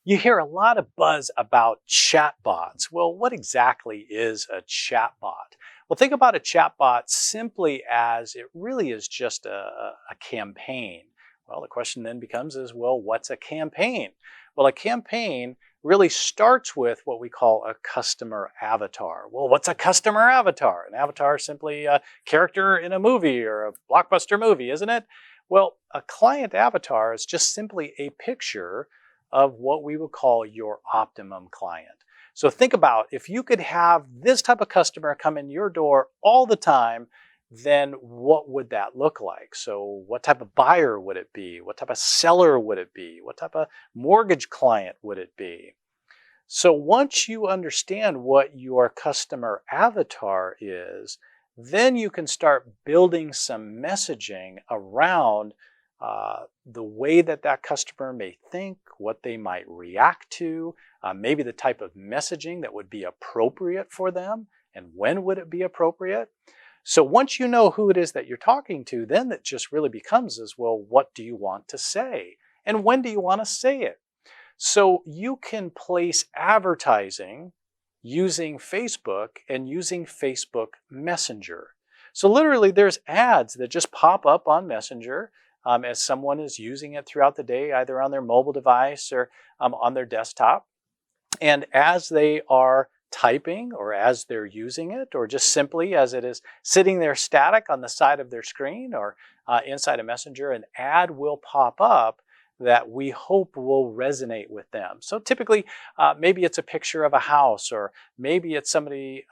You hear a lot of buzz about chatbots. Well, what exactly is a chatbot? Well, think about a chatbot simply as it really is just a campaign. Well, the question then becomes well, what's a campaign? Well, a campaign really starts with what we call a customer avatar. Well, what's a customer avatar? An avatar is simply a character in a movie or a blockbuster movie, isn't it? Well, a client avatar is just simply a picture of what we would call your optimum client. So think about if you could have this type of customer come in your door all the time, then what would that look like? So what type of buyer would it be? What type of seller would it be? What type of mortgage client would it be? So once you understand what your customer avatar is, then you can start building some messaging around the way that that customer may think, what they might react to, maybe the type of messaging that would be appropriate for them, and when would it be appropriate. So once you know who it is that you're talking to, then it just really becomes well, what do you want to say? And when do you want to say it? So you can place advertising using Facebook and using Facebook Messenger. So literally there's ads that just pop up on Messenger as someone is using it throughout the day, either on their mobile device or on their desktop. And as they are typing or as they're using it, or just simply as it is sitting there static on the side of their screen or inside a Messenger, an ad will pop up that we hope will resonate with them. So typically, maybe it's a picture of a house, or maybe it's somebody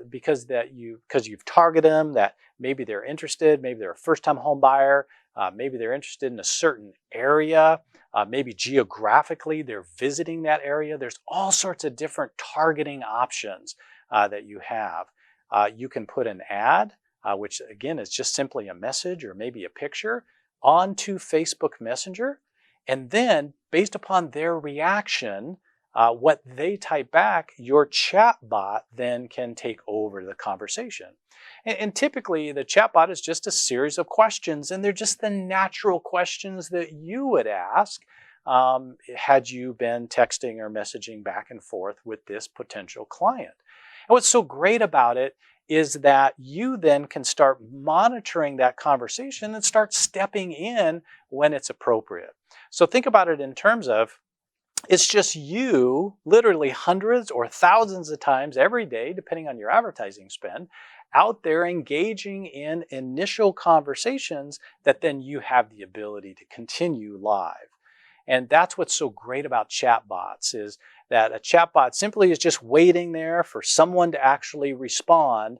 because you've targeted them, that maybe they're interested, maybe they're a first-time home buyer, maybe they're interested in a certain area, maybe geographically they're visiting that area. There's all sorts of different targeting options that you have. You can put an ad, which again is just simply a message or maybe a picture, onto Facebook Messenger. And then, based upon their reaction, what they type back, your chatbot then can take over the conversation. And typically, the chatbot is just a series of questions, and they're just the natural questions that you would ask had you been texting or messaging back and forth with this potential client. And what's so great about it is that you then can start monitoring that conversation and start stepping in when it's appropriate. So think about it in terms of it's just you literally hundreds or thousands of times every day, depending on your advertising spend, out there engaging in initial conversations that then you have the ability to continue live. And that's what's so great about chatbots, is that a chatbot simply is just waiting there for someone to actually respond.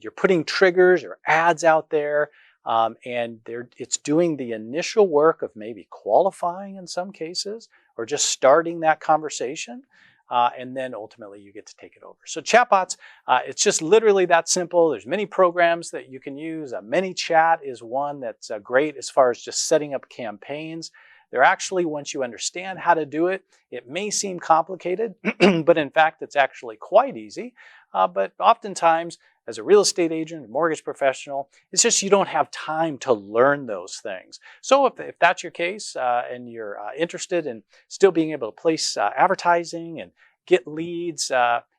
You're putting triggers or ads out there, and it's doing the initial work of maybe qualifying in some cases, or just starting that conversation, and then ultimately you get to take it over. So chatbots, it's just literally that simple. There's many programs that you can use. ManyChat is one that's great as far as just setting up campaigns. They're actually, once you understand how to do it, it may seem complicated, but in fact, it's actually quite easy. But oftentimes, as a real estate agent, a mortgage professional, it's just you don't have time to learn those things. So if that's your case and you're interested in still being able to place advertising and get leads,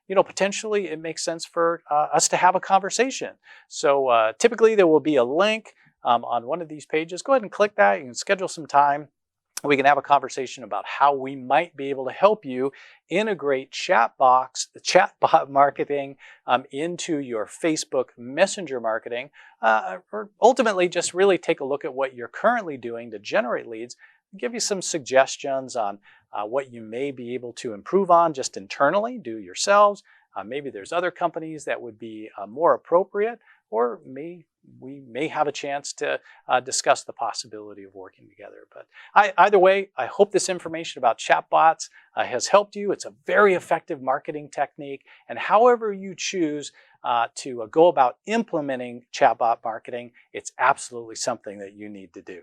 potentially it makes sense for us to have a conversation. So typically there will be a link on one of these pages. Go ahead and click that. You can schedule some time. We can have a conversation about how we might be able to help you integrate chatbot marketing into your Facebook Messenger marketing, or ultimately just really take a look at what you're currently doing to generate leads, give you some suggestions on what you may be able to improve on just internally, do yourselves. Maybe there's other companies that would be more appropriate, or we may have a chance to discuss the possibility of working together. But either way, I hope this information about chatbots has helped you. It's a very effective marketing technique, and however you choose to go about implementing chatbot marketing, it's absolutely something that you need to do.